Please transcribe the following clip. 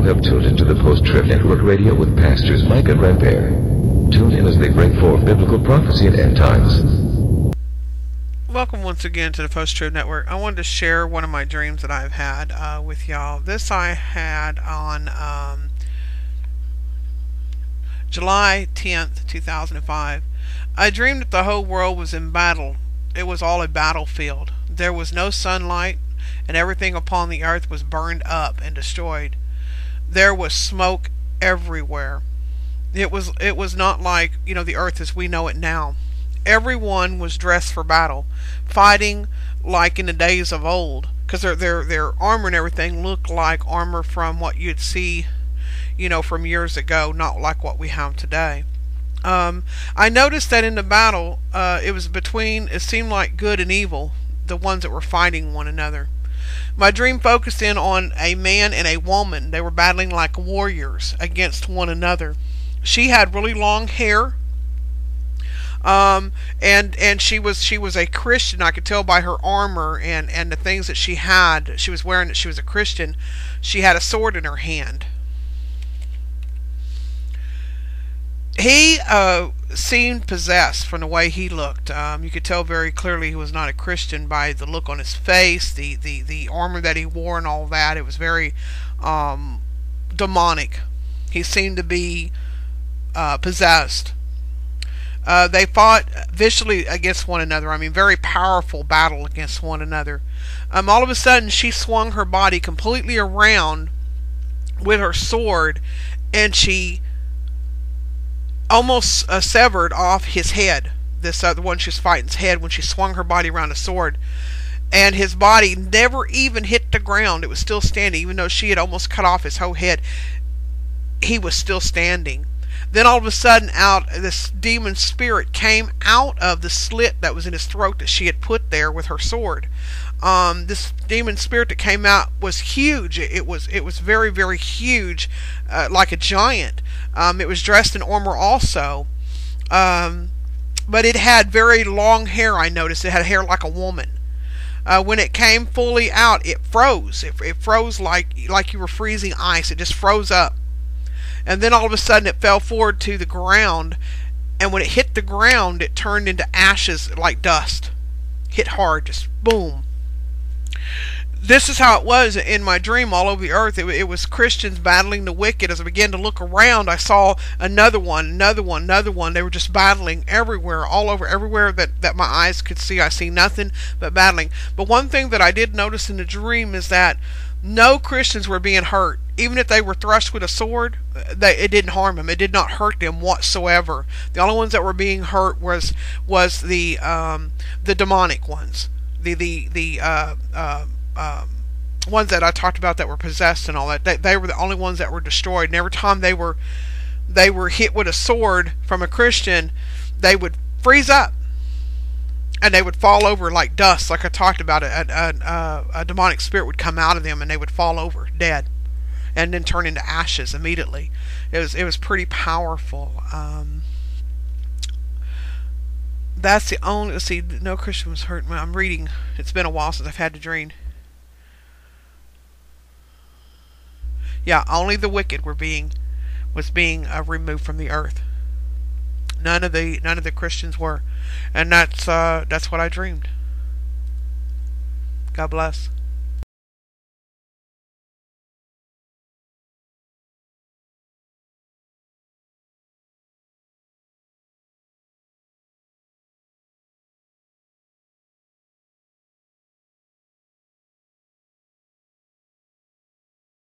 You have tuned into the Post-Trib Network Radio with Pastors Mike and Redbear. Tune in as they bring forth biblical prophecy and end times. Welcome once again to the Post-Trib Network. I wanted to share one of my dreams that I've had with y'all. This I had on July 10th, 2005. I dreamed that the whole world was in battle. It was all a battlefield. There was no sunlight, and everything upon the earth was burned up and destroyed. There was smoke everywhere. It was not like, the earth as we know it now. Everyone was dressed for battle, fighting like in the days of old, because their armor and everything looked like armor from what you'd see, from years ago, not like what we have today. I noticed that in the battle, it seemed like good and evil, the ones that were fighting one another. My dream focused in on a man and a woman. They were battling like warriors against one another. She had really long hair. And she was a Christian. I could tell by her armor and the things that she was wearing, that she was a Christian. She had a sword in her hand. He seemed possessed from the way he looked. You could tell very clearly he was not a Christian by the look on his face, the armor that he wore and all that. It was very demonic. He seemed to be possessed. They fought viciously against one another. Very powerful battle against one another. All of a sudden, she swung her body completely around with her sword, and she almost severed off his head. This other one she was fighting's head when she swung her body around the sword. And his body never even hit the ground. It was still standing, even though she had almost cut off his whole head. He was still standing. Then all of a sudden, this demon spirit came out of the slit that was in his throat that she had put there with her sword. This demon spirit that came out was huge. It was very, very huge, like a giant. It was dressed in armor also, but it had very long hair. I noticed it had hair like a woman. When it came fully out, it froze. It froze like you were freezing ice. It just froze up. And then all of a sudden it fell forward to the ground, and when it hit the ground, it turned into ashes like dust. Hit hard, just boom. This is how it was in my dream all over the earth. It was Christians battling the wicked. As I began to look around, I saw another one. They were just battling everywhere, all over, everywhere that my eyes could see. I see nothing but battling. But one thing that I did notice in the dream is that no Christians were being hurt. Even if they were thrust with a sword, it didn't harm them. It did not hurt them whatsoever. The only ones that were being hurt was the demonic ones, the ones that I talked about that were possessed and all that. They were the only ones that were destroyed. And every time they were hit with a sword from a Christian, they would freeze up. And they would fall over like dust, like I talked about. A demonic spirit would come out of them, and they would fall over dead, and then turn into ashes immediately. It was pretty powerful. That's the only. Let's see, no Christian was hurt. I'm reading. It's been a while since I've had the dream. Yeah, only the wicked was being removed from the earth. None of the Christians were, and that's what I dreamed. God bless.